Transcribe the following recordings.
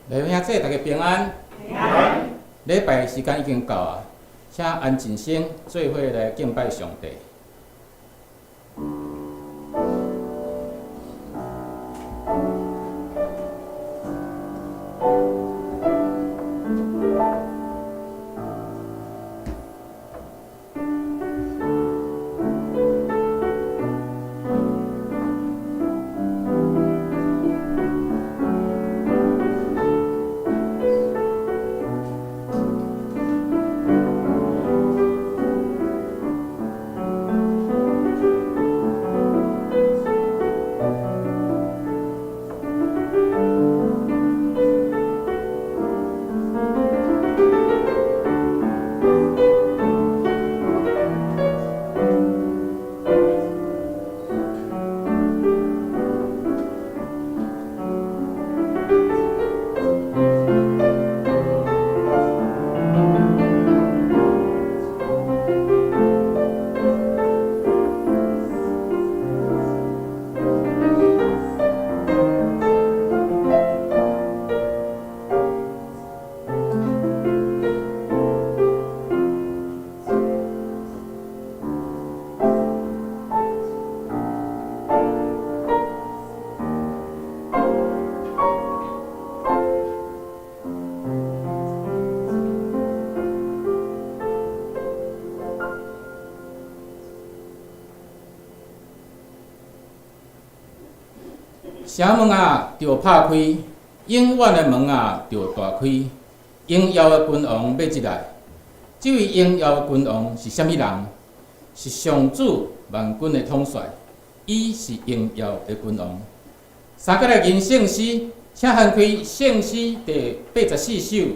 来，兄弟，大家平安。平安。礼拜时间已经到啊，请安静心，做伙来敬拜上帝。城门啊，着拍开；永远的门啊，着大开。荣耀的君王要进来。这位荣耀的君王是啥物人？是上主万军的统帅，伊是荣耀的君王。三个来吟圣诗，请翻开圣诗第84首。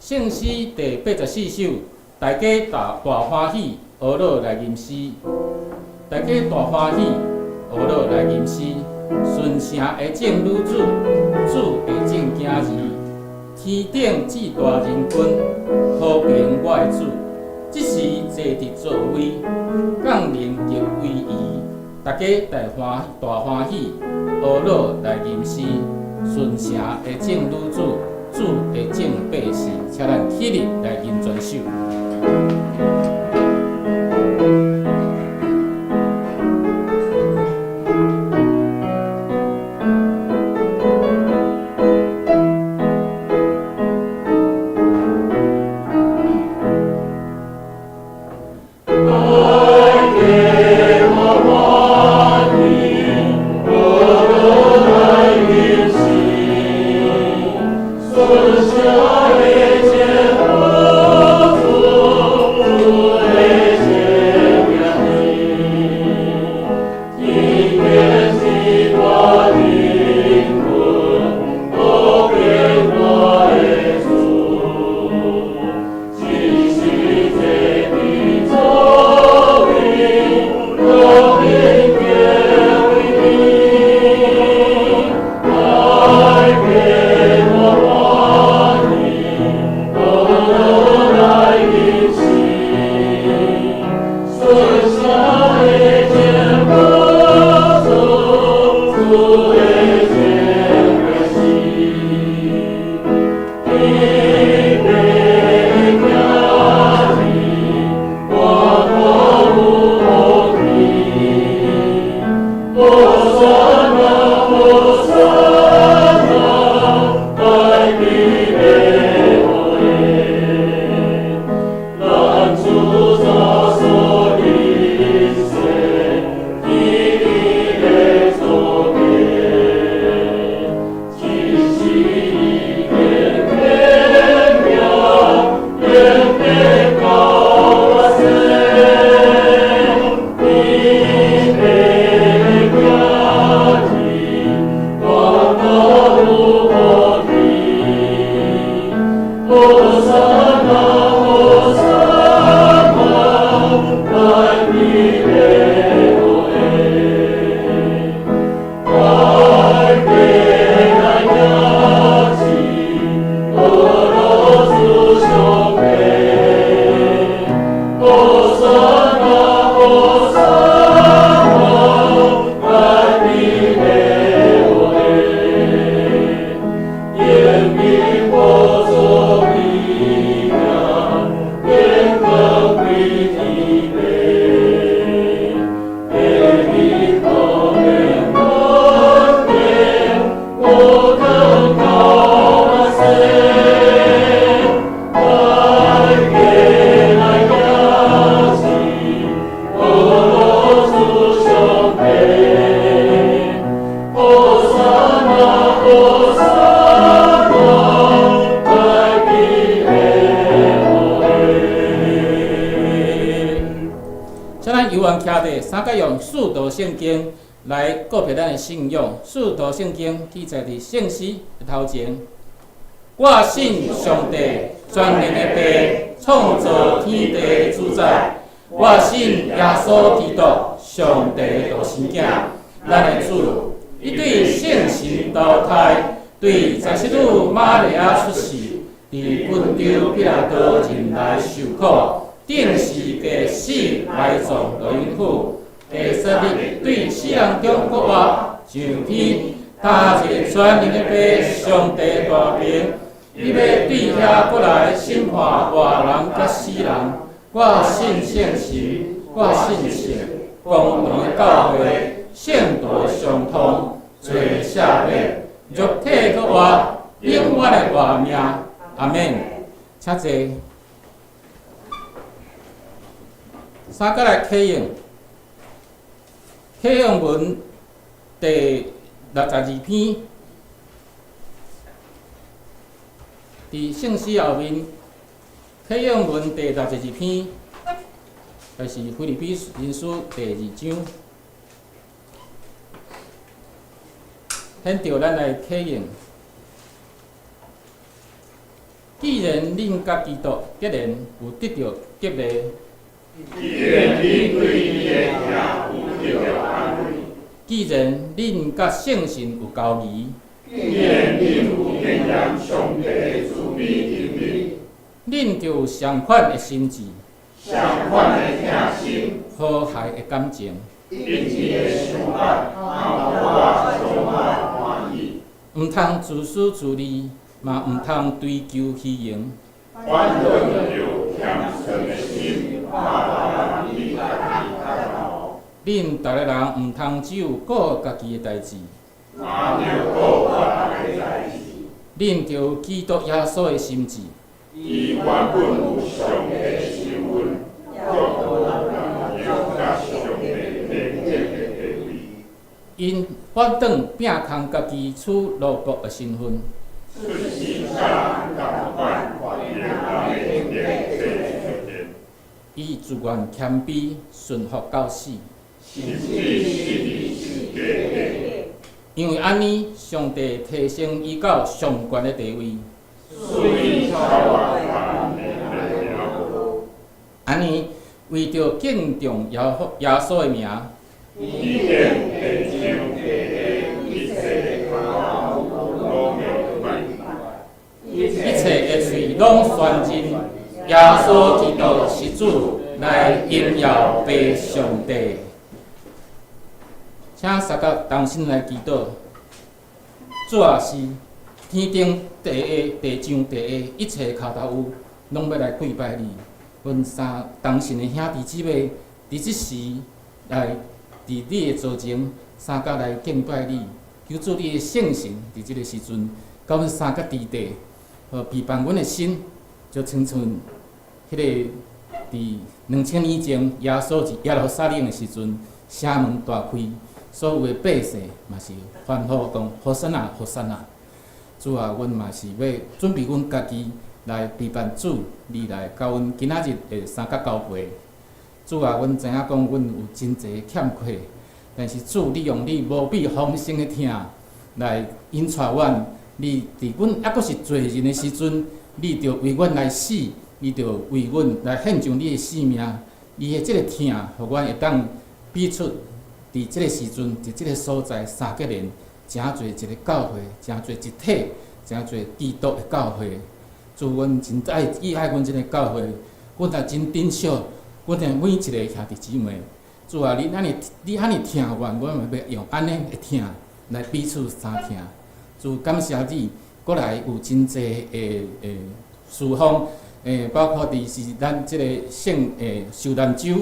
圣诗第84首，大家大欢喜，学老来吟诗。大家大欢喜，学老来吟诗。顺城会种女子，子会种囝儿。天顶至大人君，和平我的主。即时坐伫座位，降临极威仪。大家大欢喜，学老来吟诗。顺城会种女子，子会种百姓。请咱起立来吟全首。Sunshine, 三甲用四道圣经来告别咱的信仰。四道圣经记载伫圣诗的头前。我信上帝，全能的爸，创造天地的主宰。我信耶稣基督，上帝的独生囝，咱的主。伊对圣神投胎，对十七女玛利亚出世，伫昆州彼拉多前来受苦，定时过死埋葬落阴府。第三日对死人中国活上天，他一个全能的爸，上帝大名。伊要对遐过来审判活人甲死人。我信圣神，我信圣公平的教会，圣道相通，罪赦免，肉体搁活，永远的活命。阿免。请坐。三甲来启用。启用文第62篇。伫圣诗后面，启用文第62篇，就是腓立比人书第2章。现着咱来启用。既然恁甲基督必然有得到激励，既然恁对伊的名有得到安慰，既然恁甲圣神有交谊。既然恁有经验上帝的慈悲能力，恁就有相款的心志，相款的疼心，和谐的感情，一致的想法，让我充满欢喜。毋通自私自利，嘛毋通追求虚荣。反对着虔诚的心，怕人离家己较老。恁逐个人毋通只有顾家己的代志。嘛着顾我的代志，恁着有基督耶稣的心志。伊原本有上帝的身份，足有甲上帝连结的地位。因反转拼空家己处奴仆的身份。出世甲人共款，连人的连结出现。伊自愿谦卑，顺服到死。甚至是假的。因为安尼，上帝提升伊到上悬的地位。所以超越万人的了。安尼，为着敬重耶稣的名，以便地上地下一切的高拢会拜拜，一切的嘴拢宣认耶稣基督是主，来荣耀父上帝。请三角同心来祈祷。主啊，是天顶第一、地上第一，一切脚头有，拢要来跪拜你。阮三同心的兄弟姊妹，伫即时来伫你的座前，三角来敬拜你，求主你的圣神伫即个时阵，到阮三角之地，和陪伴阮的心，就亲像迄个伫2000年前耶稣伫耶路撒冷的时阵，城门大开。所有的百姓嘛是欢呼讲：好山啊，好山啊！主啊，阮嘛是要准备阮家己来陪伴主，你来到阮今仔日的三角交会。主啊，阮知影讲阮有真侪欠缺，但是主，你用你无比丰盛的疼来引带阮。你伫阮还阁是罪人的时阵，你着为阮来死，你着为阮来献上你的性命。你的即个疼，互阮会当比出。伫即个时阵，伫即个所在，三角人诚侪一个教会，诚侪一体，诚侪基督的教会。主，阮真爱阮即个教会，阮也真珍惜阮的每一个兄弟姊妹。主啊，你安尼疼阮，阮嘛要用安尼的疼来彼此相疼。主，感谢你，过来有真侪的事项，包括伫是咱即个圣受难周。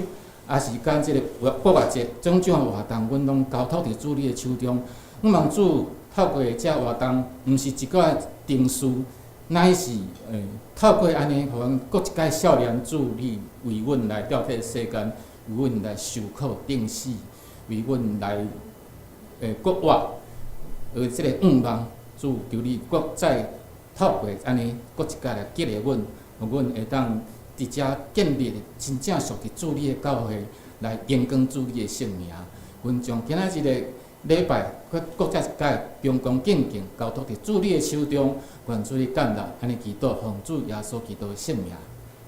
也是讲即个国乐节种种的活动，阮拢交托伫主你的手中。阮望主透过这活动，毋是一个定数，乃是透过安尼，互阮搁一届少年主你为阮来调替世间，为阮来受苦定死，为阮来国活。即个望主求你搁再透过安尼，搁一届来激励阮，互阮会当。伫遮建立真正属于主你的教会，来荣光主你的圣名。阮将今仔日的礼拜，国家一届恭恭敬敬交托伫主你的手中，愿主你感纳，安尼祈祷，奉主耶稣基督的圣名，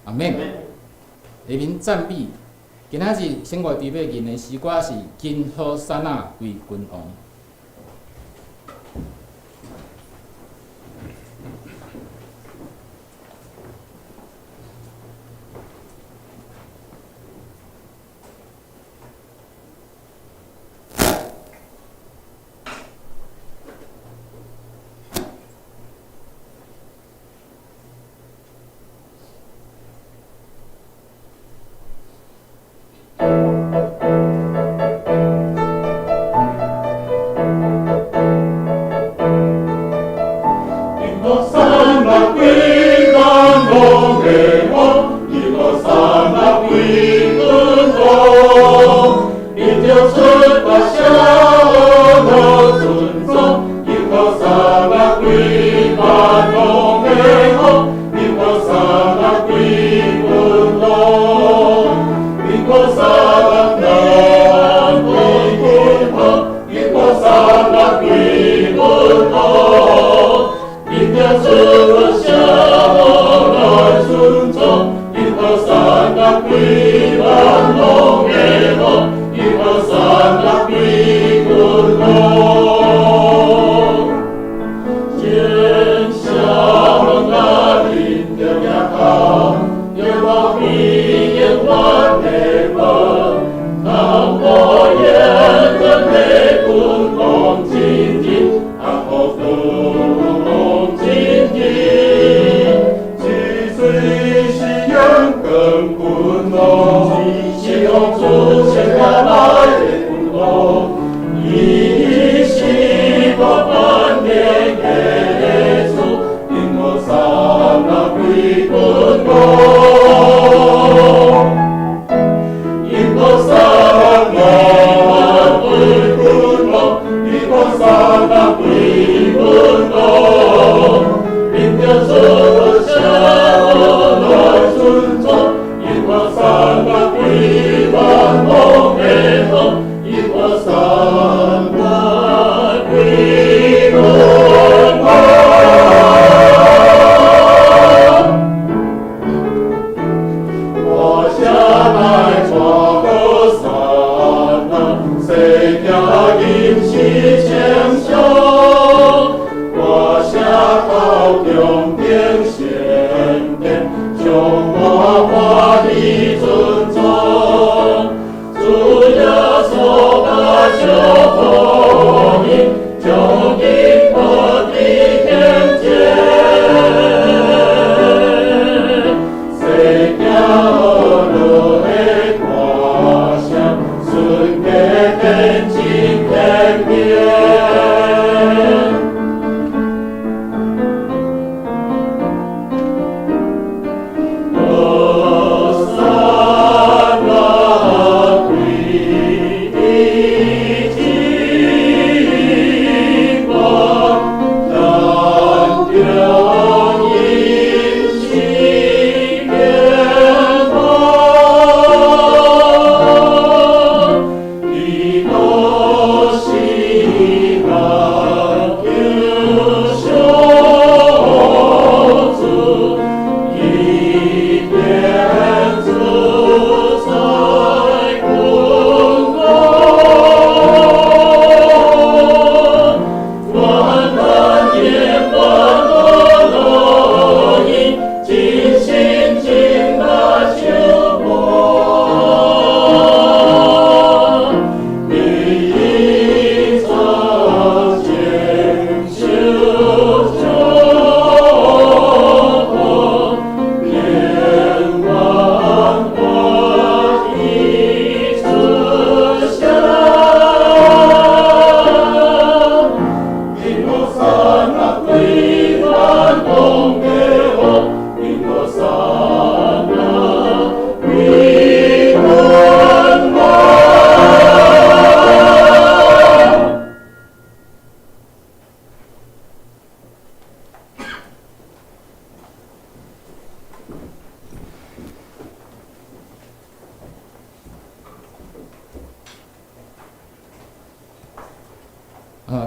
阿免。下面赞美，今仔日生活伫要吟的诗歌是《金好山啊归君王》。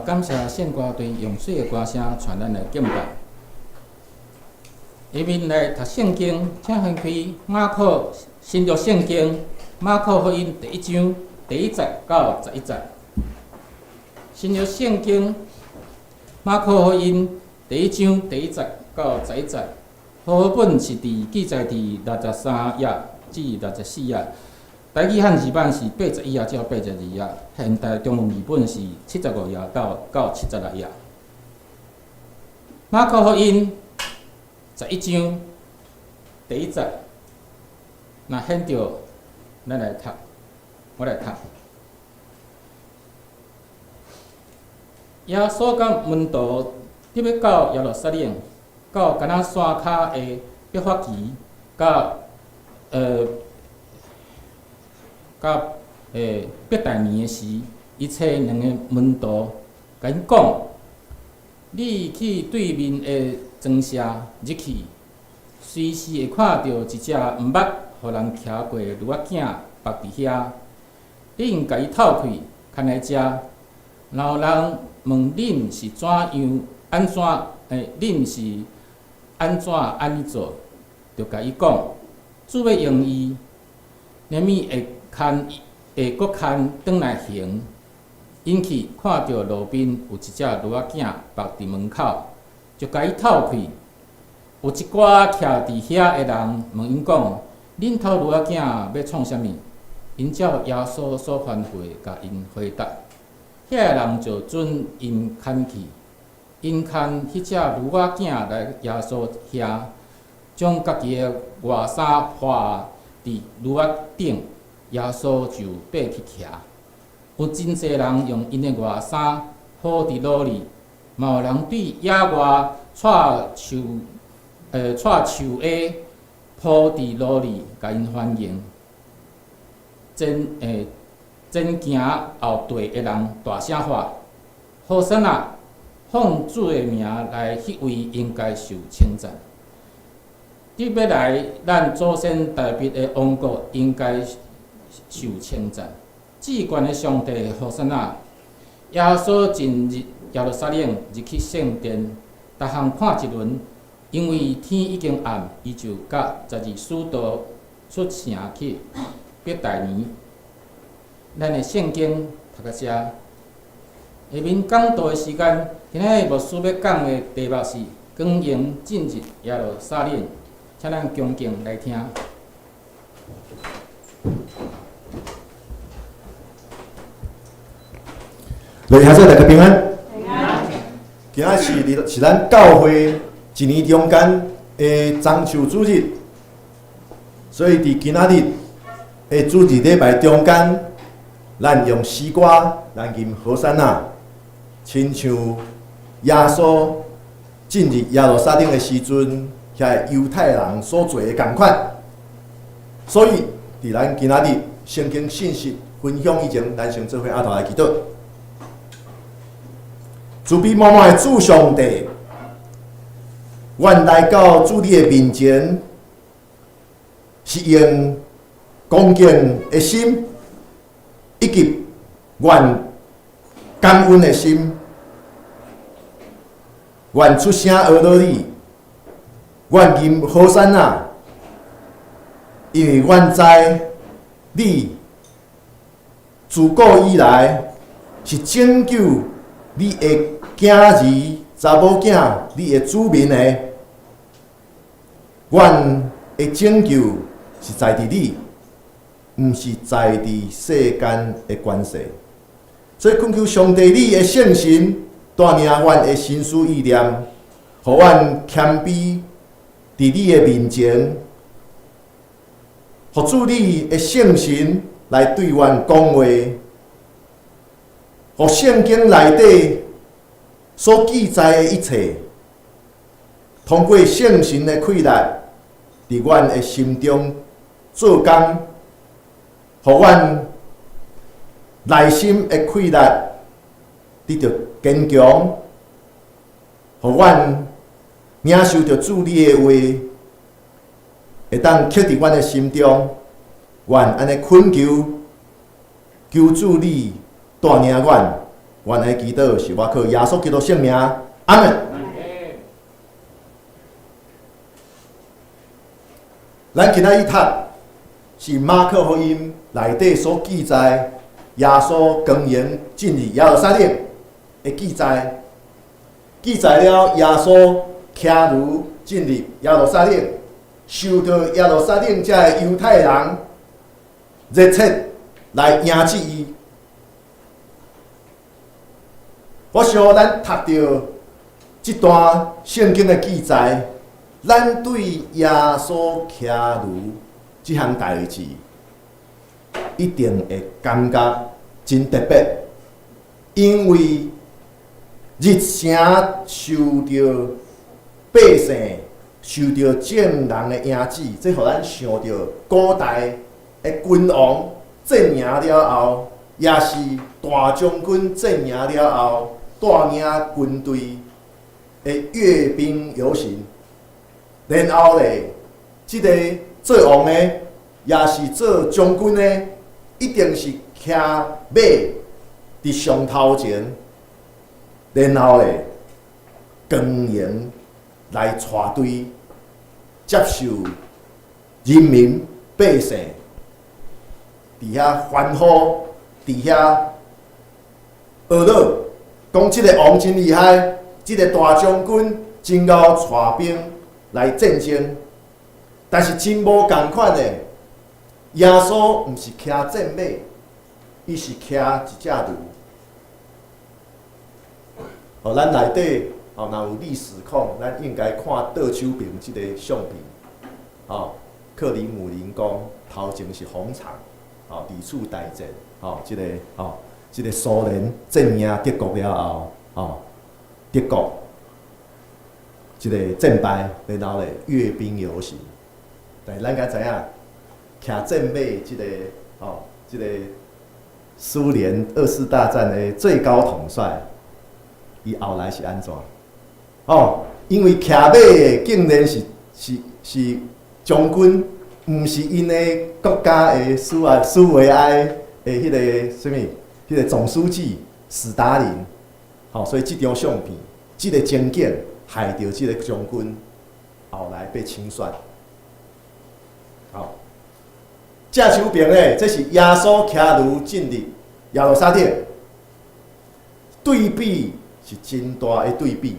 感谢献歌队用水的歌声传咱的敬拜。下面来读圣经，请翻开马可新约圣经马可福音第1章第1节到11节。新约圣经马可福音第1章第1节到11节。和合本是记载伫63页至64页。台语汉字版是81页至82页，现代中文译本是75页到76页。马可福音11章第1节，若显着，咱来读，我来读。耶稣甲门徒入要到耶路撒冷，到敢若山骹的约法期，甲伯大尼的时，伊找2个门徒，甲因讲：你去对面的庄舍入去，随时会看到一只毋捌互人骑过的驴仔囝伏伫遐，你应甲伊偷开，牵来食。然后人问恁是怎样安怎？恁是安尼做？就甲伊讲，主要用伊，连咪会搁牵转来行。因去看到路边有一只驴仔囝伏伫门口，就甲伊偷开。有一寡徛伫遐的人问因讲：恁偷驴仔囝要创啥物？因照耶稣所吩咐甲因回答。遐个人就准因牵去。因牵迄只驴仔囝来耶稣遐，将家己的外衫披伫驴仔顶，耶稣就爬去骑。有真侪人用因的外衫铺伫路里，嘛有人对野外带树叶铺伫路里，甲因欢迎。前行后队的人大声喊：好神啊！奉主的名来，迄位应该受称赞。你要来咱祖先大卫的王国，应该受称赞。至高的上帝，好神啊！耶稣进入耶路撒冷，入去圣殿，逐项看一轮。因为天已经暗，伊就甲12使徒出城去伯大尼。咱的圣经读到遮，下面讲道的时间，今仔日牧师要讲的题目是“光荣进入耶路撒冷”，请咱恭敬来听。各位兄弟大家平安。平安。今仔是咱教会一年中间的中秋主日，所以伫今仔日的主日礼拜中间。咱用诗歌来吟和散那，亲像耶稣进入耶路撒冷的时阵，遐犹太人所做的共款。所以，伫咱今仔日圣经信息分享以前，咱先做伙阿头来祈祷。慈悲满满的主上帝，阮来到主你的面前，是用恭敬的心。以及愿感恩的心，愿出声学到你，愿吟和散那，因为阮知你自古以来是拯救你的囝儿、查某囝、你的子民的，阮的拯救是在伫你。毋是在伫世间的关系，所以恳求上帝你的圣神带领阮的心思意念，互阮谦卑伫你的面前，互主你的圣神来对阮讲话，互圣经内底所记载的一切，通过圣神的开力，伫阮的心中做工。互阮内心的开力得到坚强，互阮领受着主你的话，会当刻伫阮的心中。愿安尼恳求，求主你带领阮，原来祈祷是我靠耶稣基督圣名，阿门。咱今仔日读是马可福音内底所记载耶稣公园进入耶路撒冷的记载，记载了耶稣骑驴进入耶路撒冷，受到耶路撒冷遮的犹太人热切来迎接伊。我想咱读到这段圣经的记载，咱对耶稣骑驴这项代志，一定会感觉真特别，因为日常受到百姓、受到众人的迎接，这互咱想到古代的君王镇赢了后，也是大将军镇赢了后，带领军队的阅兵游行。然后咧，即个做王的，也是做将军的，一定是骑马伫上头前，然后咧，公营来带队接受人民百姓伫遐欢呼，伫遐学乐，讲即个王真厉害，即个大将军真够带兵来战争。但是真无共款的，耶稣毋是骑战马，伊是骑一只驴。咱内底若有历史课，咱应该看倒手边即个相片。克里姆林宫头前是红场，二次大战，即个苏联镇压德国了后，德国即个战败，然后咧阅兵游行。但咱敢知影，骑战马即个苏联二次大战的最高统帅，伊后来是安怎？因为骑马的竟然是将军，毋是因的国家的苏维埃的迄个什么，迄个总书记斯大林。所以这张相片，这个情景害到这个将军后来被清算。正手边的，这是耶稣骑驴进入耶路撒冷，对比是真大的对比。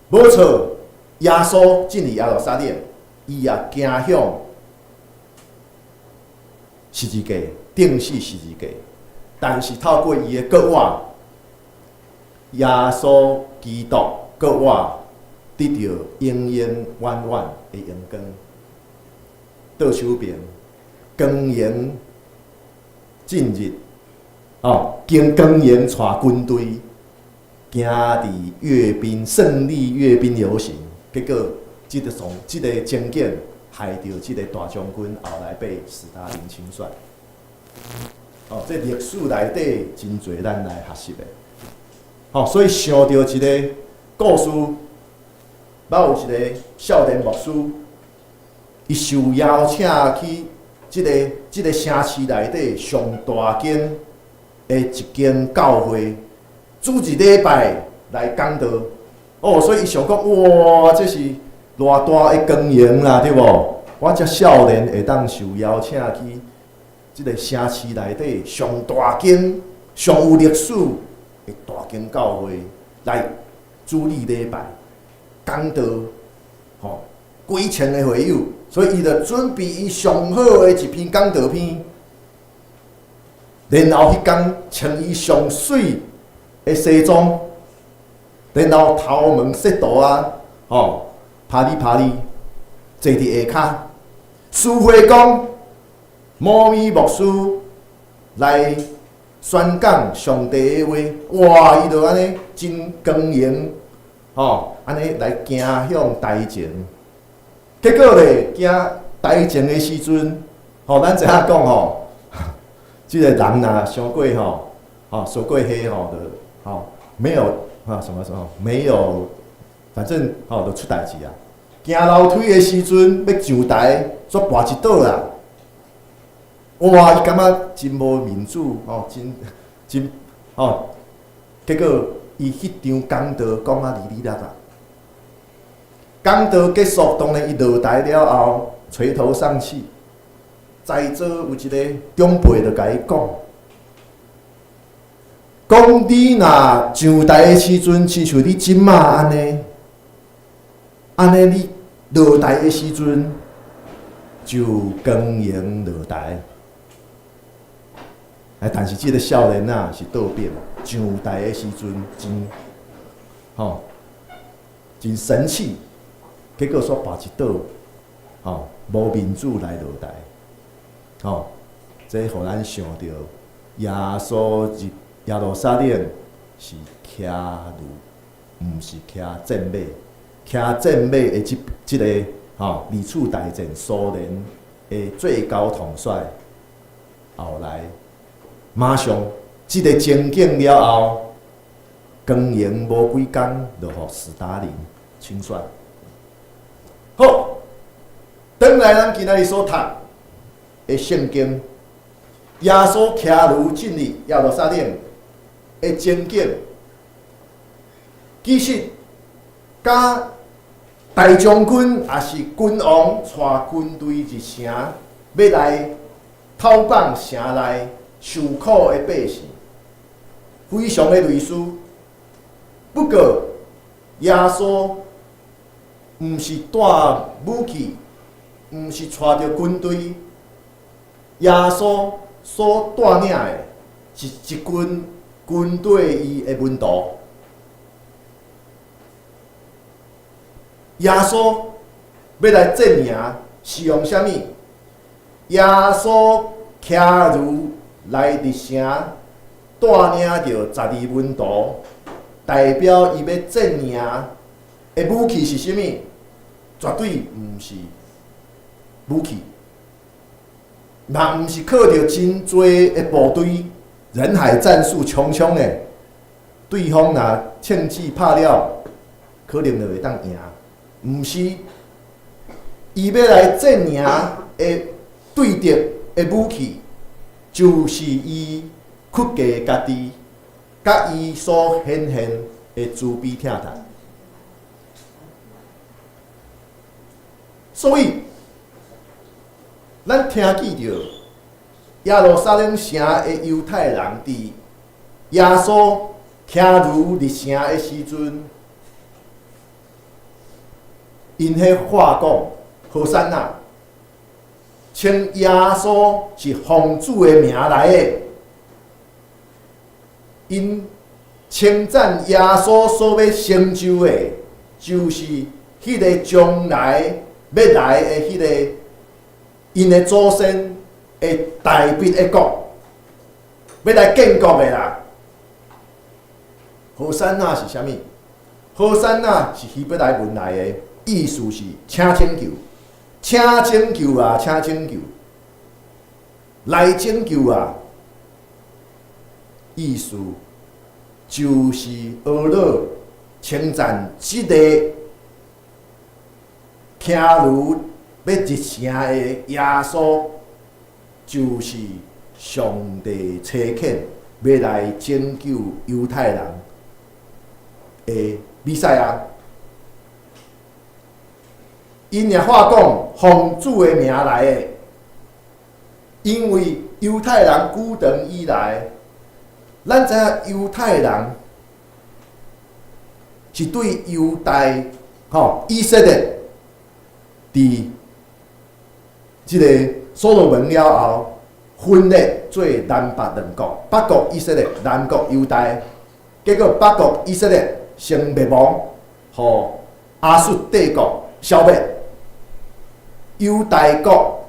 无错，耶稣进入耶路撒冷，伊也行向十字架，钉死十字架。但是透过伊的骨活，耶稣基督骨活得到永远远远的荣光。倒手边，公营进入，经公营带军队，行伫阅兵胜利阅兵游行，结果这个情景害到这个大将军后来被斯大林清算。这历史内底真侪咱来学习的。所以想到一个故事，捌有一个少年牧师。伊受邀请去即个城市内底上大间的一间教会，主一礼拜来讲道。所以伊想讲，哇，这是偌大的光荣啦，对无？我遮少年会当受邀请去即个城市内底上大间、上有历史的大间教会来主理礼拜、讲道，几千个会友。所以伊就准备伊上好的一篇讲道片，然后迄天穿伊上水的西装，然后头毛色度拍哩，坐伫下骹，书会讲，摩咪牧师来宣讲上帝的话，哇！伊就安尼真光荣，安尼来行向台前。结果咧，行台前的时阵，咱知影讲即个人呐，伤过受过黑就没有什么没有，反正就出代志啊。行楼梯的时阵要上台，煞跋一倒啦。哇！伊感觉真无民主，真结果伊迄场讲道讲啊哩哩啦啦。讲道结束，当然伊落台了后，垂头丧气。在座有一个长辈就甲伊讲你若上台的时阵，亲像你即马安尼，你落台的时阵就光荣落台。但是即个少年仔是倒变，上台的时阵真神气，结果煞跋一倒，无民主来落台。这互咱想到耶稣入耶路撒冷是骑驴，毋是骑战马。骑战马的即个二次大战苏联的最高统帅，后来马上即个情景了后，光荣无几工，就互斯大林清算。好，转来咱今仔日所读的圣经，耶稣骑驴进入耶路撒冷的情景，其实甲大将军也是君王带军队入城，要来讨绑城内受苦的百姓，非常的类似。不过，耶稣毋是带武器，毋是带着军队。耶稣所带领的是一群军队伊的门徒。耶稣要来证明是用啥物？耶稣骑驴来入城，带领着12门徒，代表伊要证明的武器是啥物？绝对毋是武器。嘛，毋是靠着真多的部队，人海战术强强的，对方若枪击拍了，可能就会当赢。毋是，伊要来证明的对敌的武器，就是伊屈家家己，甲伊所显现的慈悲疼痛。所以，咱听记着耶路撒冷城的犹太人伫耶稣骑驴入城的时阵，因迄话讲何山呐，称耶稣是奉主的名来的，因称赞耶稣所要成就的，就是迄个将来要来的迄个因的祖先的大必的国，要来建国的啦。何山呐是啥物？何山呐是希伯来文来的。意思是请拯救，请拯救啊，请拯救，来拯救啊！意思就是俄勒称赞即个骑驴要入城的耶稣，就是上帝差遣要来拯救犹太人的弥赛亚。因也话讲，奉主的名来的，因为犹太人久长以来，咱知影犹太人是对犹大以色列伫即个所罗门了后，分裂做南北两国，北国以色列，南国犹大。结果北国以色列先灭亡，互亚述帝国消灭。犹大国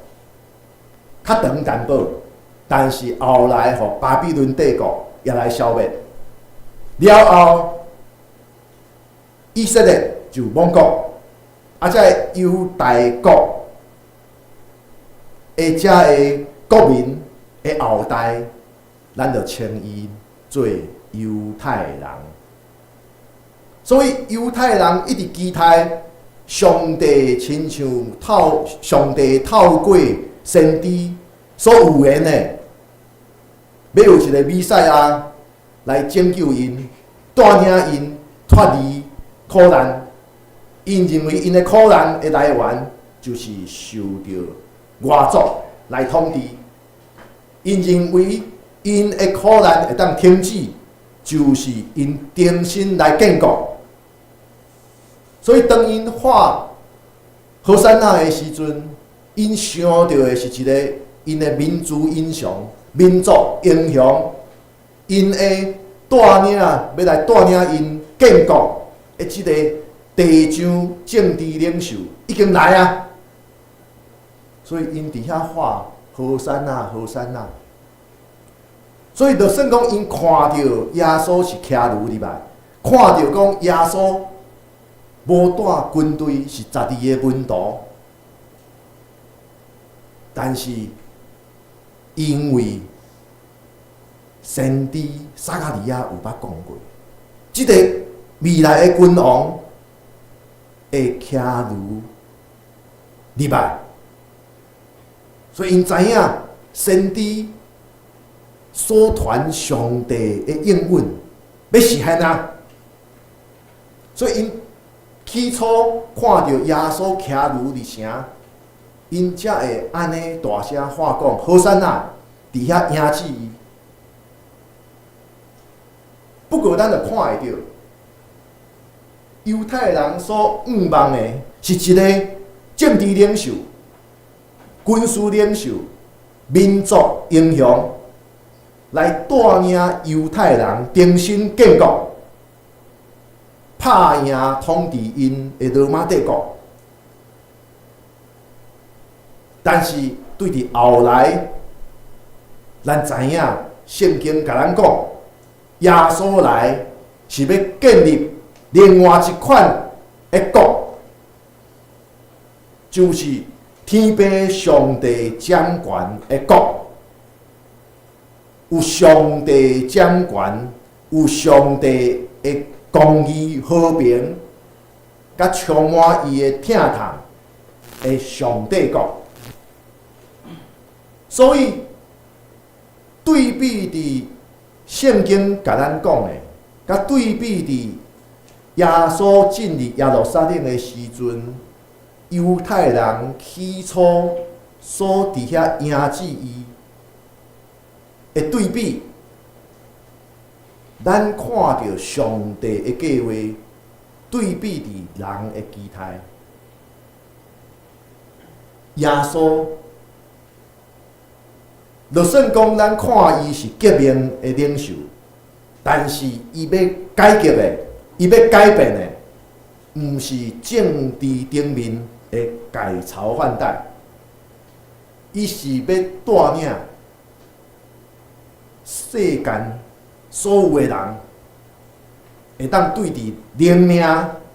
较长淡薄，但是后来互巴比伦帝国也来消灭。了后，以色列就亡国，这犹大国的这个国民的后代，咱就称伊做犹太人。所以犹太人一直期待上帝亲像上帝透过先知所预言的，要有一个弥赛亚来拯救因，带领因脱离苦难。因认为因的苦难的来源就是受到外族来统治。因认为因的苦难会当停止，就是因重新来建国。所以当因画何塞那的时阵，因想到的是一个因的民族英雄、民族英雄，因会带领要来带领因建国的这个地上政治领袖已经来啊。所以因伫遐画何塞那，何塞那。所以就算讲因看到耶稣是骑驴入来，看到讲耶稣无带军队是12个门徒，但是因为先知撒加利亚有捌讲过，即个未来的君王会骑驴入来，所以因知影先知所传上帝的应允要实现啊，所以因起初看到耶稣骑驴入城，因才会安尼大声喊讲：何塞那，伫遐迎接伊。不过，咱就看会到，犹太人所仰望的是一个政治领袖、军事领袖、民族英雄，来带领犹太人重新建国，拍赢统治因的罗马帝国。但是对伫后来，咱知影圣经甲咱讲，耶稣来是要建立另外一款的国，就是天父上帝掌权的国，有上帝掌权，有上帝的公义、和平，甲充满伊的疼痛的上帝国。所以对比伫圣经甲咱讲的，甲对比伫耶稣进入耶路撒冷的时阵，犹太人起初所伫遐迎接伊的对比，咱看到上帝的计划对比伫人的期待。耶稣，就算讲咱看伊是革命的领袖，但是伊要改革的，伊要改变的，毋是政治顶面的改朝换代，伊是要带领世间所有的人，会当对伫灵命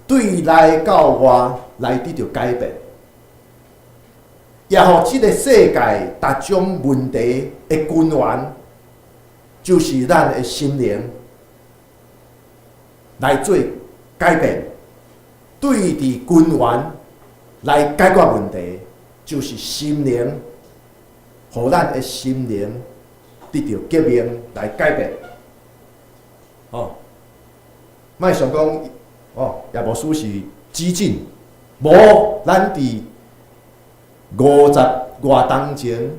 对内到外来得到改变。也互即个世界逐种问题的根源，就是咱的心灵来做改变。对伫根源来解决问题，就是心灵，互咱的心灵得到革命来改变。莫想讲耶稣书是激进，无咱伫50外当前，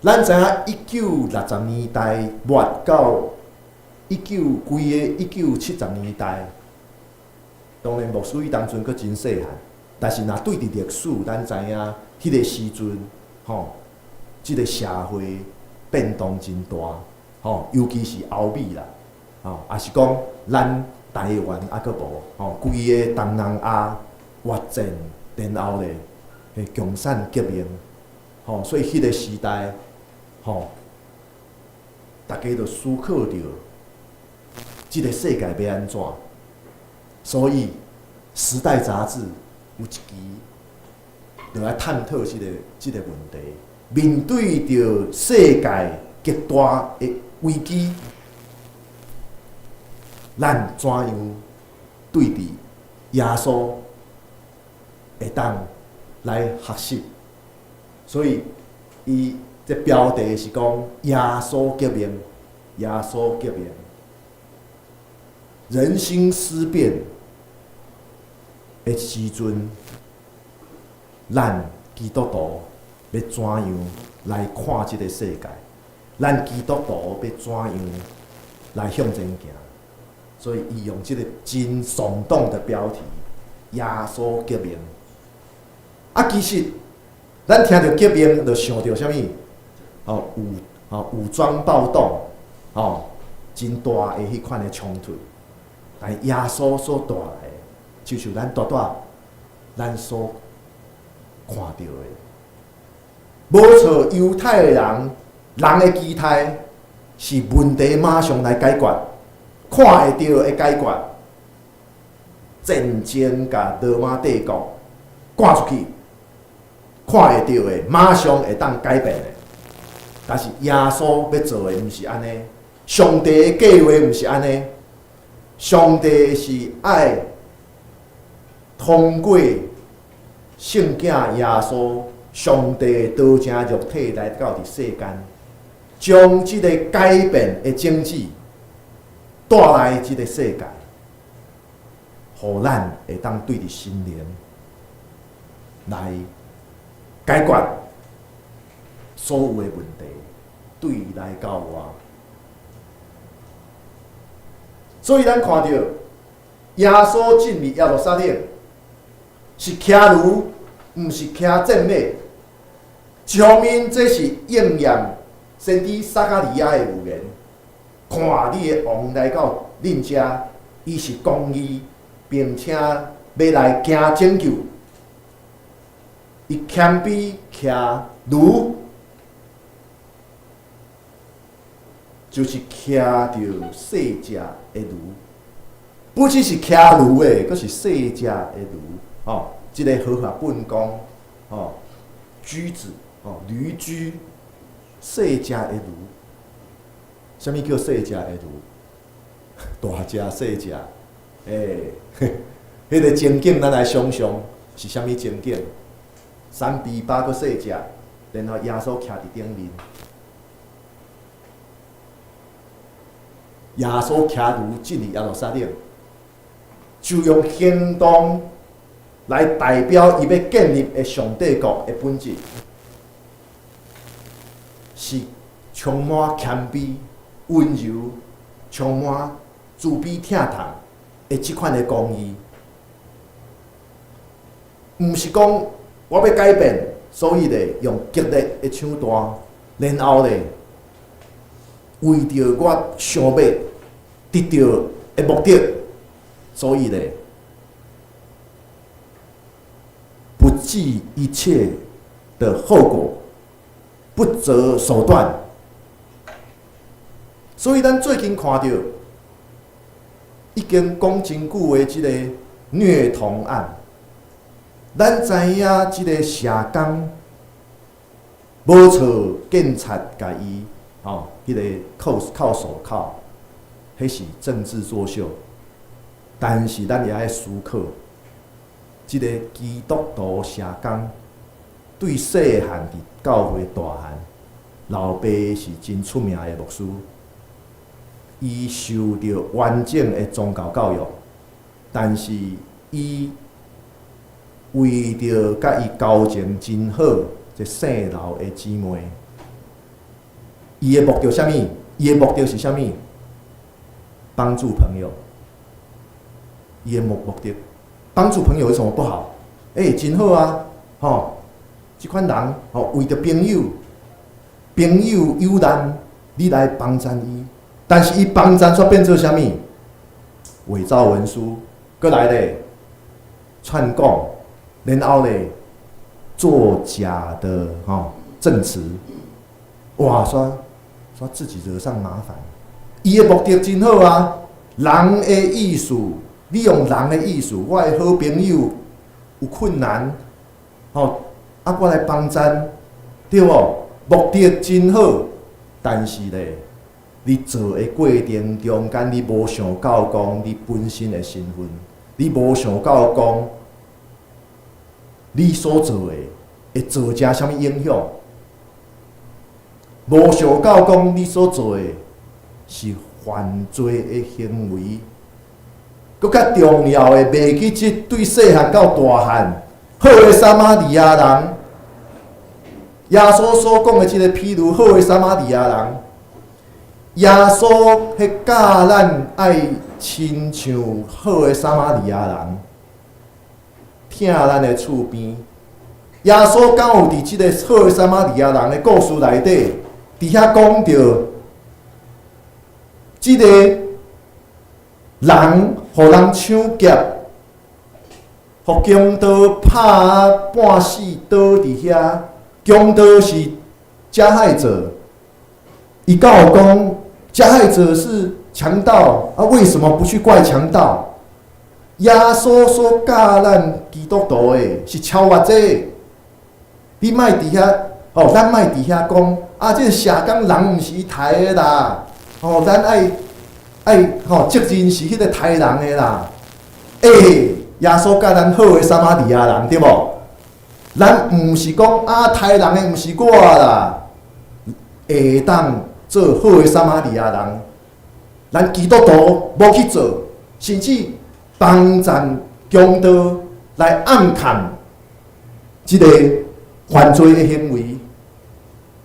咱知影1960年代末到1970年代，当然牧师伊当阵佫真细汉，但是若对伫历史，咱知影迄个时阵，即个社会变动真大，尤其是欧美啦，也是讲咱台湾还佫无，规个东南亚越战，然后咧。共产革命，所以迄个时代，大家就思考着，即个世界要安怎？所以《时代》杂志有一期，就来探讨即个问题。面对着世界极大的危机，咱怎样对峙耶稣会当？来学习，所以伊这标题是讲耶稣革命，耶稣革命。人心思变的时阵，咱基督徒要怎样来看这个世界？咱基督徒要怎样来向前行？所以，伊用这个真耸动的标题“耶稣革命”。啊，其实咱听到革命，就想到啥物？武装暴动，真大的迄款的冲突。但耶稣所带来的，就像咱所看到的，无错。犹太人的期待是问题马上来解决，看会到的解决，战争甲罗马帝国赶出去，看会到的马上会当改变的。但是耶稣要做的毋是安尼，上帝的计划毋是安尼。上帝是爱通过圣囝耶稣，上帝道成肉体来到伫世间，将即个改变的种子带来即个世界，互咱会当对伫心灵来解决所有的问题，对来到我。所以咱看到耶稣进入耶路撒冷，是骑驴，毋是骑战马。一方面，这是应验先知撒加利亚的预言，看你的王来到恁遮，伊是公义，并且要来行拯救。伊谦卑骑驴，就是骑着细只的驴，不只是骑驴的，佫是细只的驴。即个合法本讲，驹子，驴驹，细只的驴。啥物叫细只的驴？大只、细只，迄个情景咱来想象是啥物情景？3比8个细只，然后耶稣徛伫顶面。耶稣骑驴进入耶路撒冷，就用行动来代表伊要建立的上帝国的本质，是充满谦卑、温柔、充满慈悲疼痛的即款的公义。毋是讲我要改变，所以咧用激烈的手段，然后咧为着我想要得到的目的，所以咧不计一切的后果，不择手段。所以咱最近看到已经讲真久的即个虐童案，咱知影即个社工无错，警察甲伊迄个铐手铐。迄是政治作秀，但是咱也爱思考，即个基督徒社工对细汉伫教会大汉，老爸是真出名的牧师，伊受到完整的宗教教育，但是伊为着甲伊交情真好，这姓刘的姊妹，伊的目的啥物？伊的目的是啥物？帮助朋友，伊的目的，帮助朋友有什么不好？真好啊！即款人为着朋友有难，你来帮衬伊，但是伊帮衬却变做啥物？伪造文书，过来咧串供，然后咧作假的证词，哇，说自己惹上麻烦。伊的目的真好啊！人的意思，利用人的意思，我的好朋友有困难，我来帮衬，对无？目的真好，但是咧，你做的过程中间，你无想到讲你本身的身份，你无想到讲你所做的会造成啥物影响，无想到讲你所做的是犯罪的行为，搁较重要的，袂去即对细汉到大汉，好的撒玛利亚人，耶稣所讲的即个譬如，好的撒玛利亚人，耶稣迄教咱爱亲像好的撒玛利亚人，疼咱的厝边。耶稣敢有伫即个好的撒玛利亚人的故事内底，伫遐讲到，即个人互人抢劫，互强盗拍半死倒伫遐，强盗是加害者。伊甲有讲，加害者是强盗，啊，为什么不去怪强盗？耶稣所教咱基督徒的是超越这。你莫伫遐，咱莫伫遐讲，啊，这社工人毋是伊杀的啦，咱爱责任是迄个杀人的啦。耶稣教咱好的撒玛利亚人对无？咱毋是讲啊，杀人的毋是我啦，会当做好的撒玛利亚人，咱基督徒无去做，甚至帮咱强盗来暗砍即个犯罪的行为，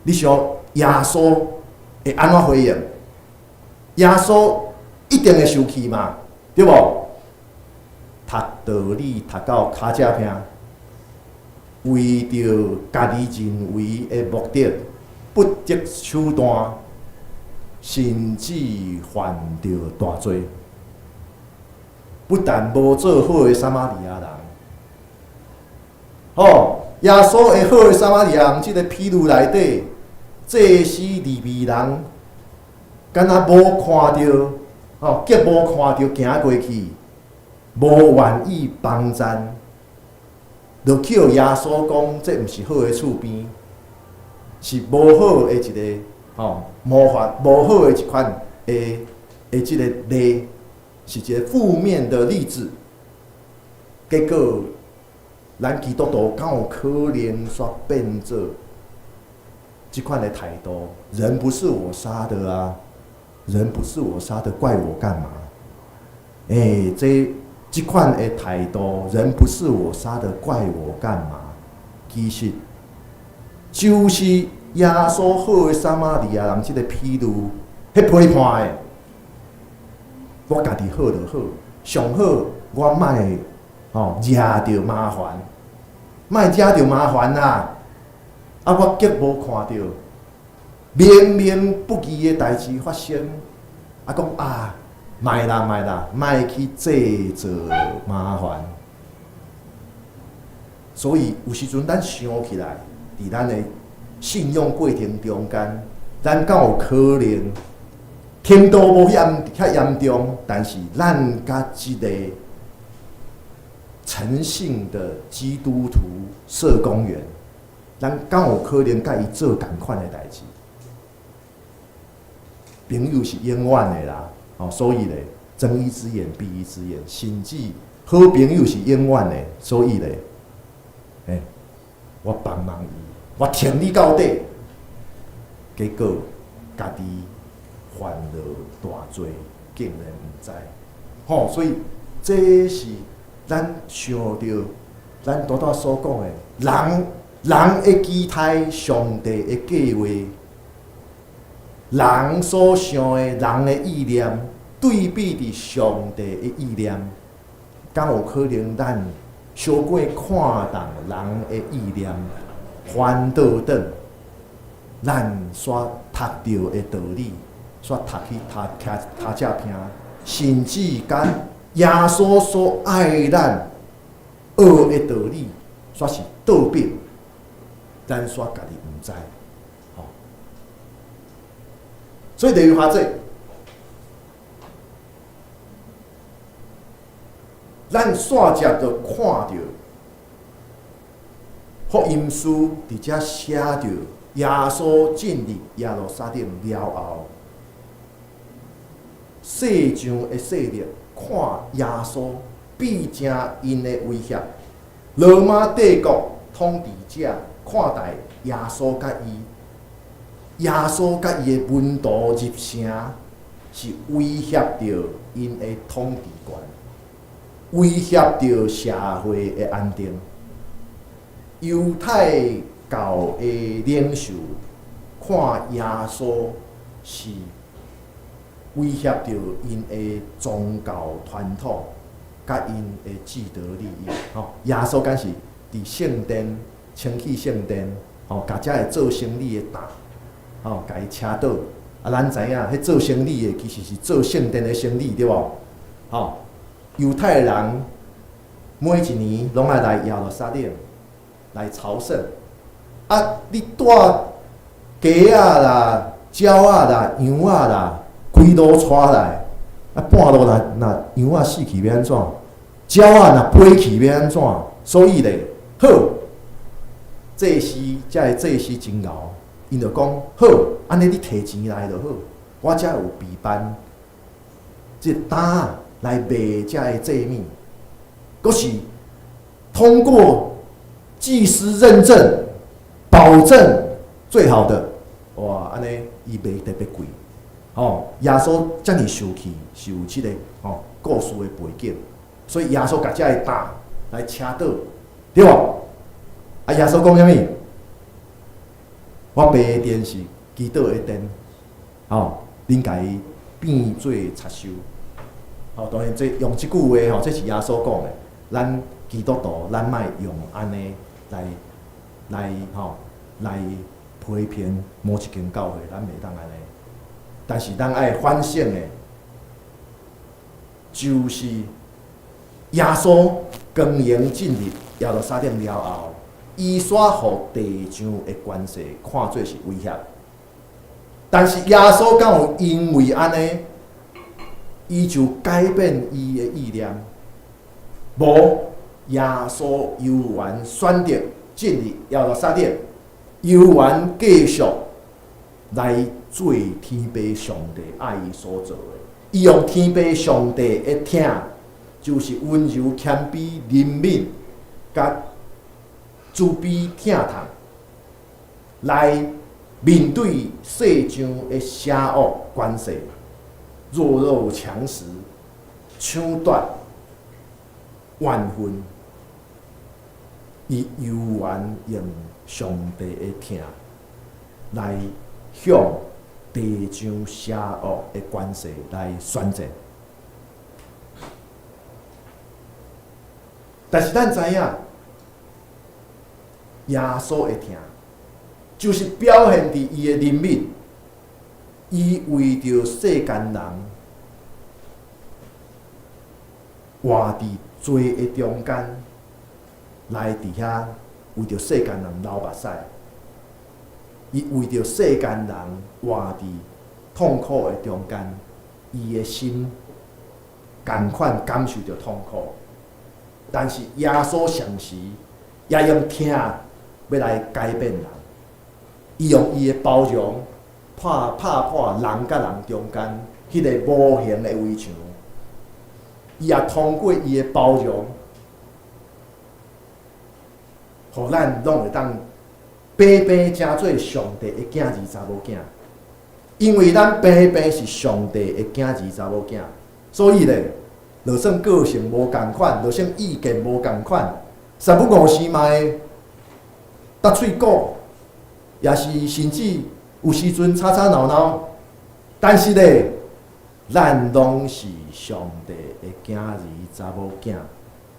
你想耶稣会安怎回应？耶稣一定会生气嘛，对无？读道理读到骹只疼，为着家己认为的目的，不择手段，甚至犯着大罪。不但无做好的撒玛利亚人，耶稣的好的撒玛利亚人，即个譬如内底，祭司利未人，敢若无看到，极无看到行过去，无愿意帮赞，就叫耶稣讲，这毋是好的厝边，是无好的一个模范，无好的一款即个例，是一个负面的例子。结果，咱基督徒敢有可能煞变做即款的态度？人不是我杀的啊，人不是我杀的，怪我干嘛？即款的态度，人不是我杀的，怪我干嘛？其实就是耶稣好的撒玛利亚人即个譬如，迄批判的。我家己好就好，上好我莫惹着麻烦，莫惹着麻烦啦！啊，我极无看到明明不义的代志发生，啊，讲啊，莫啦，莫去制造麻烦。所以有时阵咱想起来，伫咱的信用过程中间，咱敢有可能？程度无遐严重，但是咱甲即个诚信的基督徒社工员，咱敢有可能甲伊做同款的代志？朋友是永远的啦，所以咧，睁一只眼闭一只眼，甚至好朋友是永远的，所以咧，我帮忙伊，我挺你到底，结果家己犯了大罪，竟然毋知，所以这是咱想到咱拄所讲的，人会期待上帝的计划，人所想的人的意念，对比伫上帝的意念，敢有可能咱小过看重人的意念，反倒转咱所读到的道理？煞读去他只听，甚至甲耶稣所爱咱学的道理，煞是倒变，咱煞家己毋知。所以例如下这，咱线接就看到福音书伫遮写着耶稣进入耶路撒冷了后。世上的势力看耶稣变成因的威胁，罗马帝国统治者看待耶稣甲伊的门徒入城，是威胁着因的统治权。威胁着社会的安定。犹太教的领袖看耶稣是威胁着因的宗教传统，甲因的既得利益。耶稣敢是伫圣殿清起圣殿，甲遮会做生意的担，甲伊车倒。咱知影，迄做生意的其实是做圣殿的生意，对无？犹太人每一年拢爱来耶路撒冷来朝圣。你带鸡仔啦、鸟仔啦、羊仔啦，规路带来，半路若羊仔死去要安怎？鸟仔若飞去要安怎？所以咧，好，祭司才会祭司真敖，因就讲好，安尼你摕钱来就好，我才有备办这单来卖这个祭物，佫是通过祭司认证，保证最好的。哇，安尼伊卖特别贵。耶稣遮尔受气，是有即个故事的背景，所以耶稣甲遮个担来车倒，对无？耶稣讲啥物？我爸的殿是基督的殿，恁家己变做贼收。当然，这用即句话，这是耶稣讲的。咱基督徒，咱莫用安尼来批评某一间教会，咱袂当安尼。但是咱爱反省的，就是耶稣光荣进入耶路撒冷了后，伊煞互地上的关系看做是威胁。但是耶稣敢有因为安尼，伊就改变伊的意念？无，耶稣犹原选择进入耶路撒冷，犹原继续来做天父上帝爱伊所做的。伊用天父上帝的疼，就是温柔谦卑、怜悯，甲慈悲疼痛，来面对世上的邪恶关系，弱肉强食，抢夺怨恨，伊犹原用上帝的疼来向地上邪恶的关系来宣战。但是咱知影，耶稣的疼，就是表现伫伊的怜悯，伊为着世间人活伫罪的中间，来伫遐为着世间人流目屎，伊为着世间人活伫痛苦的中间，伊的心同款感受着痛苦。但是耶稣上时也用疼要来改变人，伊用伊的包容拍破人甲人中间迄个无形的围墙，伊也通过伊的包容，互咱拢会当平平成做上帝的囝儿查某囝，因为咱平平是上帝的囝儿查某囝，所以咧。就算个性无共款，就算意见无共款，三不五时嘛会搭喙鼓，也是甚至有时阵吵吵闹闹。但是咧，咱拢是上帝的囝儿查某囝，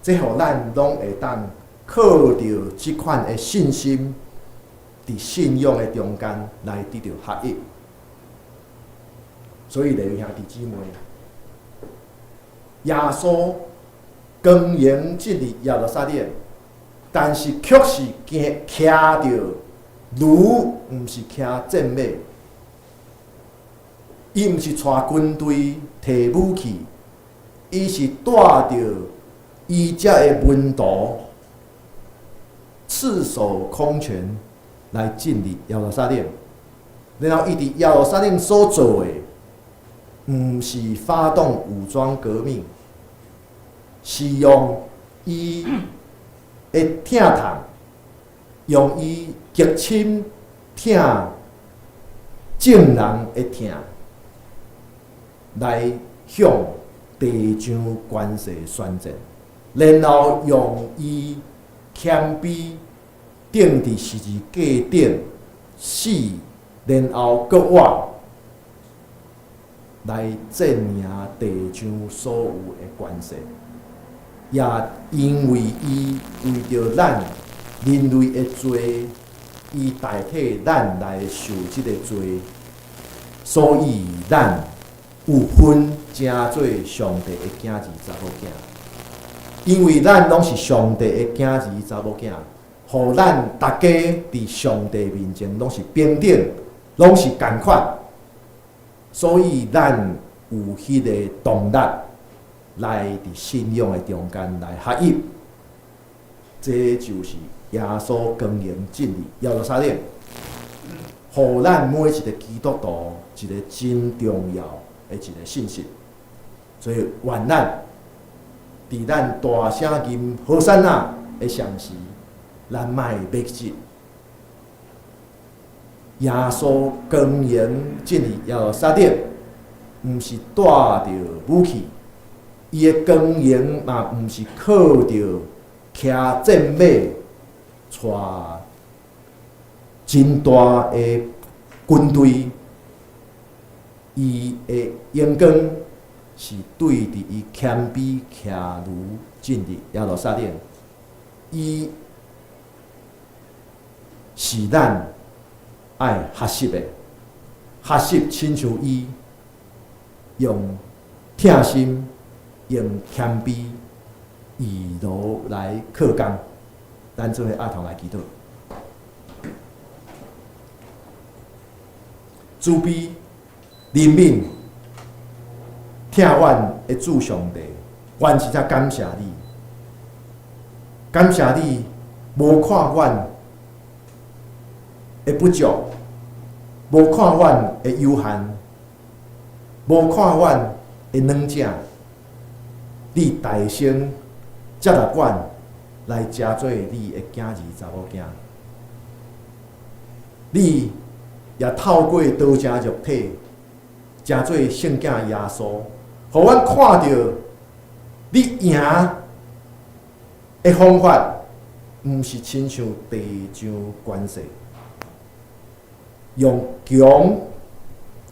这互咱拢会当靠着即款的信心，伫信仰的中间来得到合一。所以，弟兄兄弟姊妹。耶稣光荣进入耶路撒冷，但是却是骑着驴，毋是骑战马。伊毋是带军队、摕武器，伊是带着伊遮的门徒，赤手空拳来进入耶路撒冷。然后伊伫耶路撒冷所做的，毋是发动武装革命。是用伊的疼痛，用伊极深疼正人的疼，来向地上关系宣战。然后用伊谦卑顶伫十字架顶死，然后搁活来证明地上所有的关系，也因为伊为着咱人类的罪，伊代替咱来受即个罪，所以咱有份成做上帝的囝儿查某囝。因为咱拢是上帝的囝儿查某囝，互咱大家伫上帝面前拢是平等，拢是共款，所以咱有迄个动力来伫信仰的中间来合一。这就是耶稣光荣真理，耶路撒冷，互咱每一个基督徒一个真重要的一个信息。所以愿咱伫咱大声吟好山那的上时，咱莫灭迹。耶稣光荣真理，耶路撒冷，毋是带着武器，伊的光荣嘛，毋是靠着骑战马，带真大的军队，伊的阳光是对伫伊谦卑骑如真理耶路撒冷，伊是咱爱学习的，学习亲像伊用疼心、用谦卑、以柔来克刚。咱做伙爱同来祈祷。慈悲、怜悯、疼阮的主上帝，阮真正感谢你，感谢你无看阮的不足，无看阮的有限，无看阮的软弱，你大声接纳阮来加做你的囝儿查某囝，你也透过道成肉体，成做圣囝耶稣，互阮看到你赢的方法，毋是亲像地上关系，用强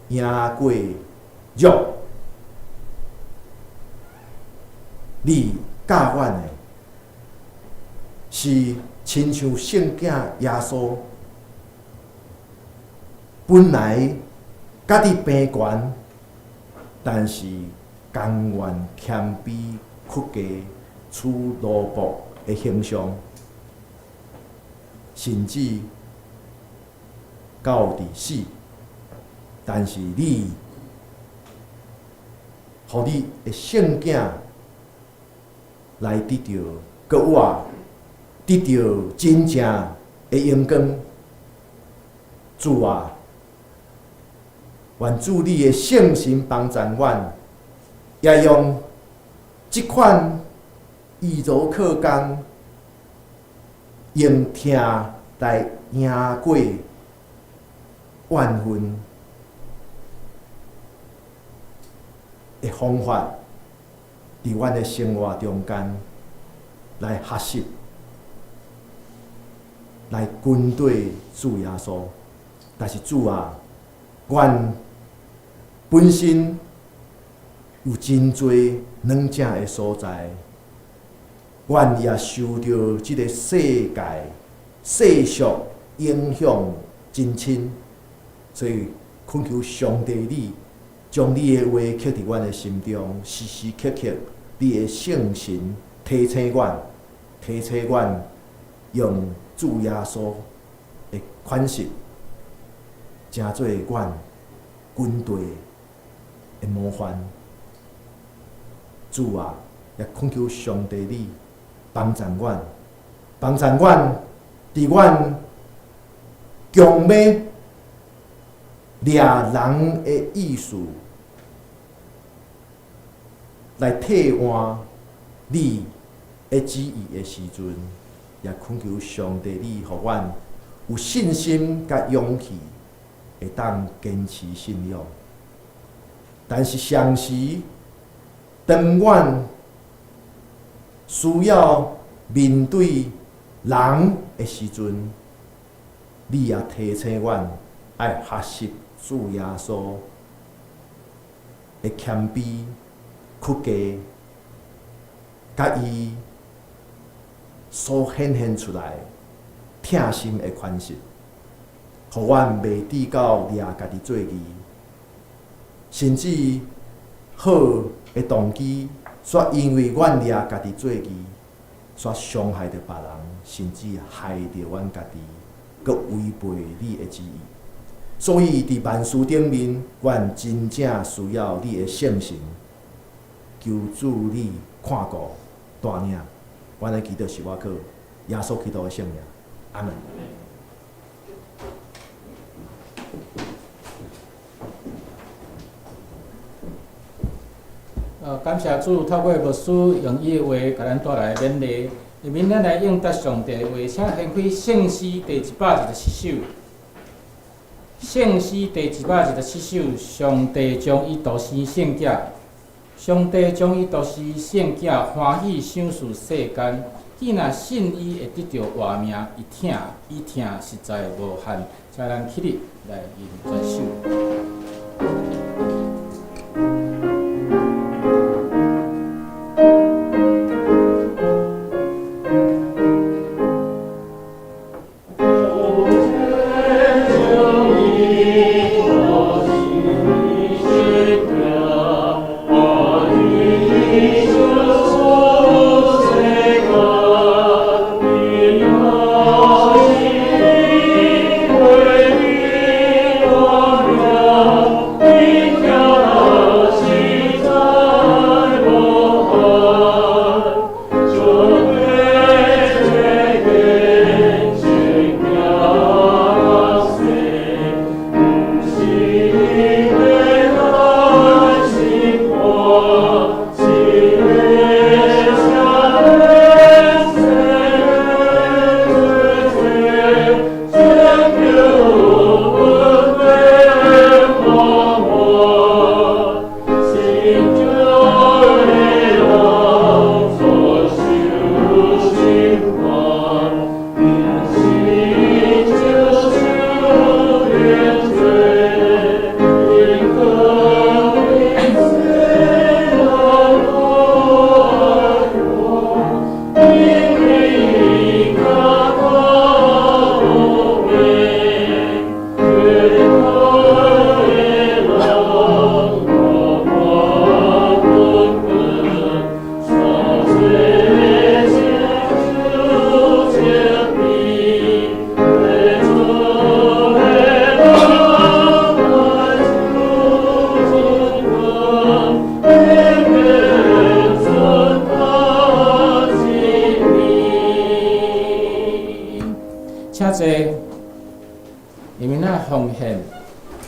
赢过弱。你教阮的是亲像圣囝耶稣。本来家己平悬，但是甘愿谦卑屈家，取奴仆的形象，甚至到伫死。但是你，互你的圣囝来得到搁活，得到真正的阳光。主啊！愿主你的圣神帮助阮，也用即款以柔克刚，用疼来赢过怨恨的方法，伫阮的生活中间来学习，来军队主耶稣。但是主啊，阮本身有真多软弱的所在，阮也受到即个世界世俗影响真深，所以恳求上帝你将你的话刻伫阮的心中，时时刻刻你的圣神提醒阮，用主耶稣的款式，成做阮军队的模范。主啊，也恳求上帝你帮助阮，伫阮强要掠人的意思来替换你的旨意的时阵，也恳求上帝你互阮有信心甲勇气，会当坚持信仰。但是上时，当阮需要面对人的时阵，你也提醒阮爱学习主耶稣的谦卑、屈家，甲伊所显现出来疼心的款式，互阮袂至到掠家己做义，甚至好的动机，却因为阮掠家己做义，却伤害着别人，甚至害着阮家己，佮违背你的旨意。所以伫万事顶面，阮真正需要你的圣神，求主你看顾带领。阮的祈祷是我靠耶稣基督的圣名，阿门。感谢主透过牧师用伊的话，甲咱带来勉励。下面咱来应答上帝的话，请掀开圣诗第117首。圣诗第117首，上帝将伊独生圣子，上帝将伊独生圣子欢喜赏赐世间。既若信伊会得到活命，伊疼实在无限。请咱起立来吟这首。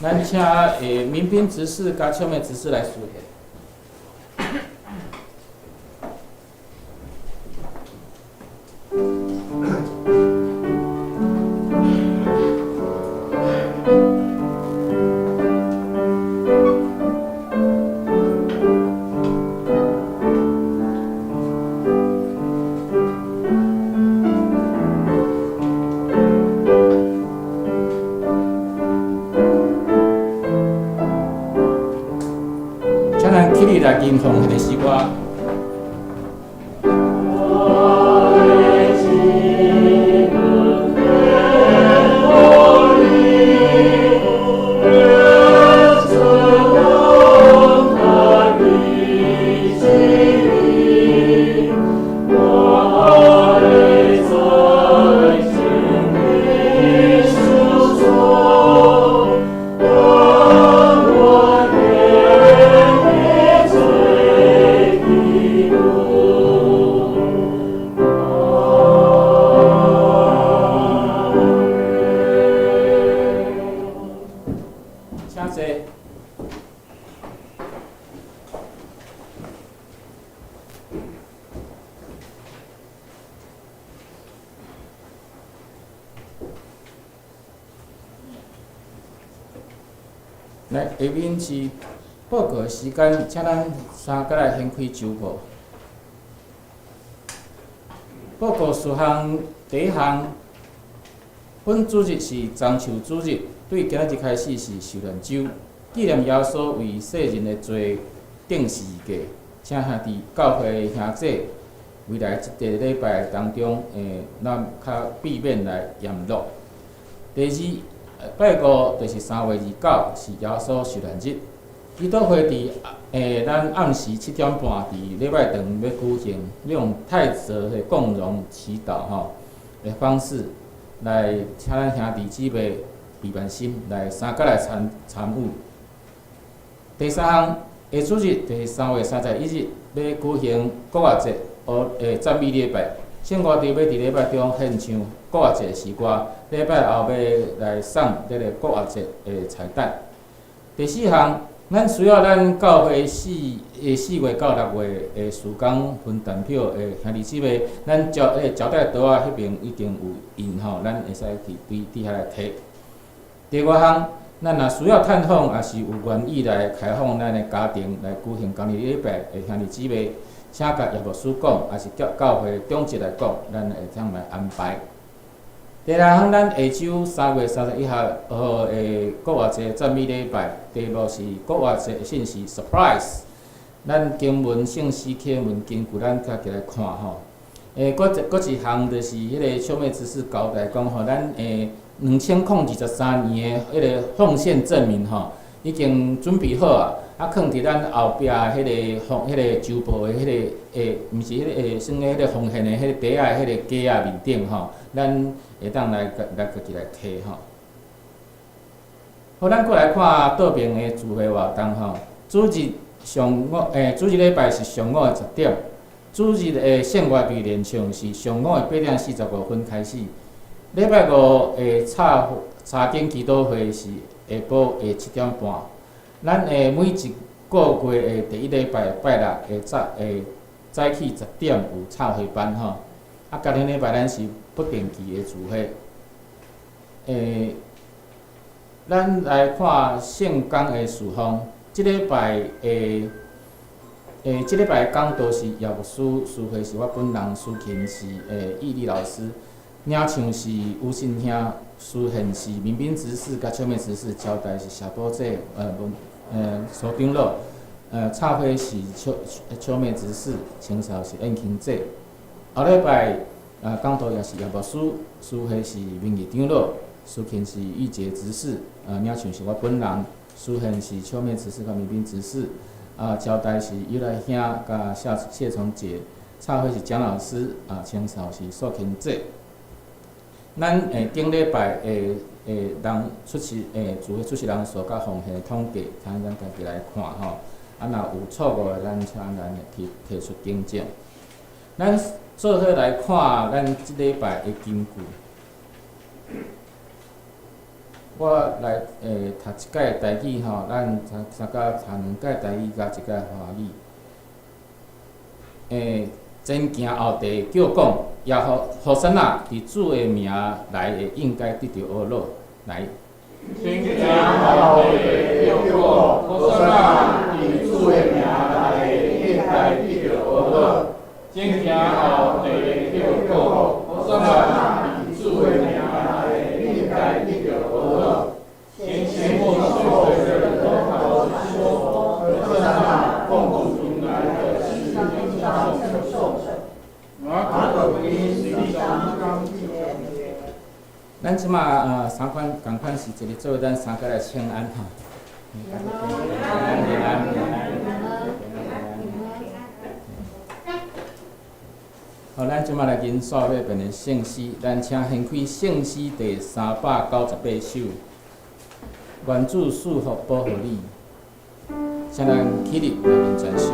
咱请民兵执事甲唱的执事来书写。起立来吟唱迄个诗歌。来，下面是报告时间，请咱三个来掀开周报。报告事项第一项，本主日是中秋主日，对今仔日开始是受难周，纪念耶稣为世人的罪定十字架，请兄弟教会兄姐未来一个礼拜当中，咱较避免来验录。第二，拜五就是3月29是耶稣受难日，基督会伫咱暗时7点半伫礼拜堂要举行，用太子的共融祈祷的方式来请咱兄弟姊妹备万心来参加来参与。第三项，下主日就是3月31日要举行国乐节赞美礼拜，圣歌队要伫礼拜中献唱国乐节诗歌，礼拜后要来送这个国乐节的彩蛋。第四项，咱需要咱教会4月到6月的时间分弹票的兄弟姊妹，咱招待桌仔迄边已经有印咱会使伫底下来摕。第五项，咱若需要探访，也是有愿意来开放咱的家庭来举行公礼礼拜的兄弟姊妹，请甲业务师讲，也是教会长职来讲，咱会这样来安排。第六项，咱下周3月31号的国乐节赞美礼拜，题目是国乐节信息 surprise。咱经文圣诗启文根据咱家己来看搁一项就是迄个小妹执事交代讲咱2023年的迄个奉献证明已经准备好啊，放伫咱后壁迄个周报的迄个毋是迄个算迄个奉献的迄个底仔迄个架仔面顶咱会当来家己来摕好，咱过来看倒边的聚会活动主日主日礼拜是上午的10点，主日的圣乐队练唱是上午的8点45分开始。礼拜五的查经祈祷会是下晡的7点半。咱每一个月的第一礼拜拜六的早起10点有插会班家庭礼拜咱是不定期的聚会。咱来看圣讲的事项，即礼拜即礼拜讲道是业务师，书会是我本人，书琴是义理老师，领唱是吴信兄，书献是民兵执事甲秋妹执事，交代是社保姐所长老，插花是秋妹执事，清扫是燕青姐。后礼拜讲道也是业务师，书会是民义长老，书琴是玉洁执事，领唱是我本人，书献是秋妹执事甲民兵执事。交代是由来兄甲谢崇杰，插花是蒋老师，清扫是素琴姐。咱顶礼拜人出席聚会出席人数甲奉献统计，咱家己来看若有错误的，咱请咱提出更正。咱做伙来看咱即礼拜的金句。我来读一届台语咱参加读2届台语甲1届华语。前行后地叫讲，也互神啊，伫主的名来会应该得到阿乐来。前行后地叫讲，互神啊，伫主的名来会应该得到阿乐。前行后地叫讲，互神啊，伫主的名来会应该得到阿乐。前或后的都好说，互神啊，奉主名来的是应当受审。咱即马3款共款是一个做，咱3个来请安平安。好，咱即马来吟诵迄边的圣诗，咱请掀开圣诗第398首，愿主赐福保护你，请咱起立来吟全首。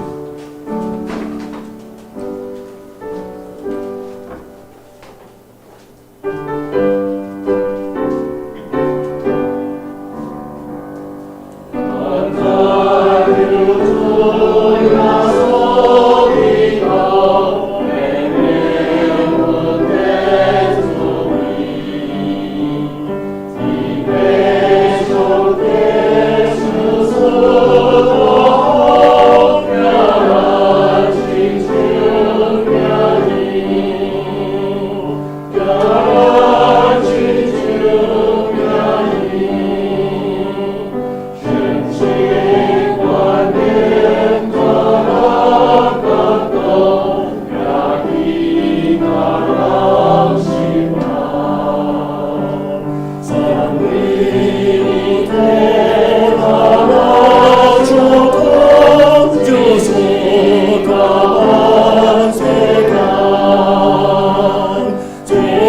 Amen.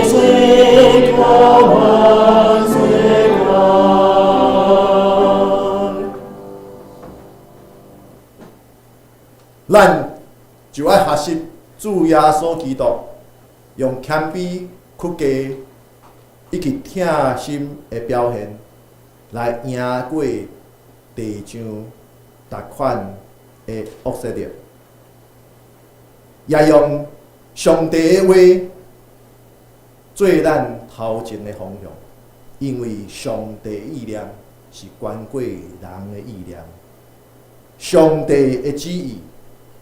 岁过万岁过。咱就要学习主耶稣基督，用谦卑、屈家以及挺心的表现，来赢过地上逐款的恶势力，也用上帝的话做咱头前的方向，因为上帝的意念是关过人的意念，上帝的旨意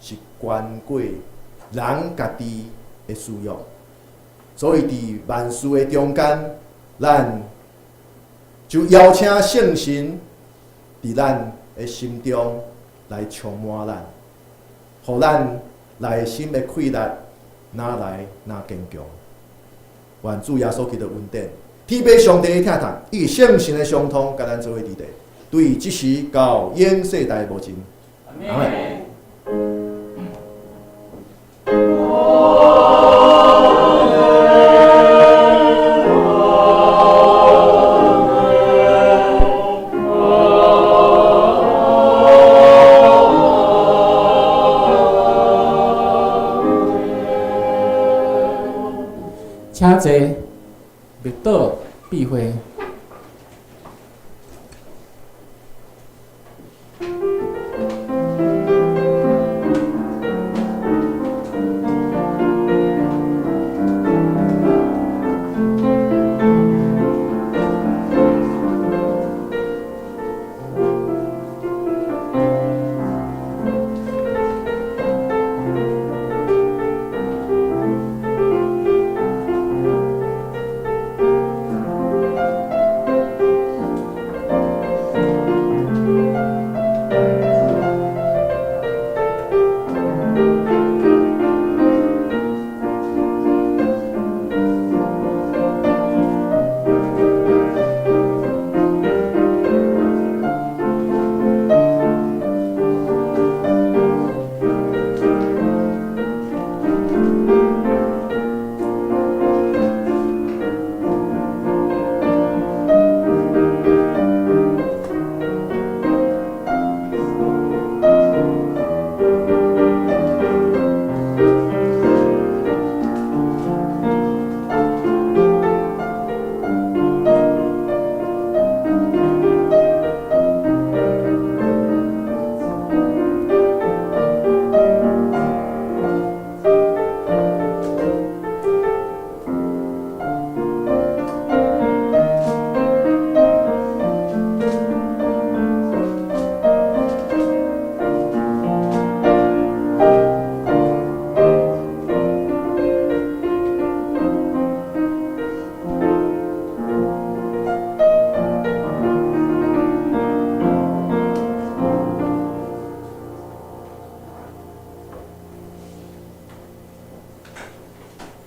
是关过人家己的需要，所以伫万事的中间，咱就邀请圣神伫咱的心中来充满咱，互咱内心的快乐哪来哪坚强。愿主耶稣基督恩典，天父上帝的疼痛，以及圣神的相通，甲咱做伙伫地，对即时到永世代无尽。阿门。请坐，密倒闭会。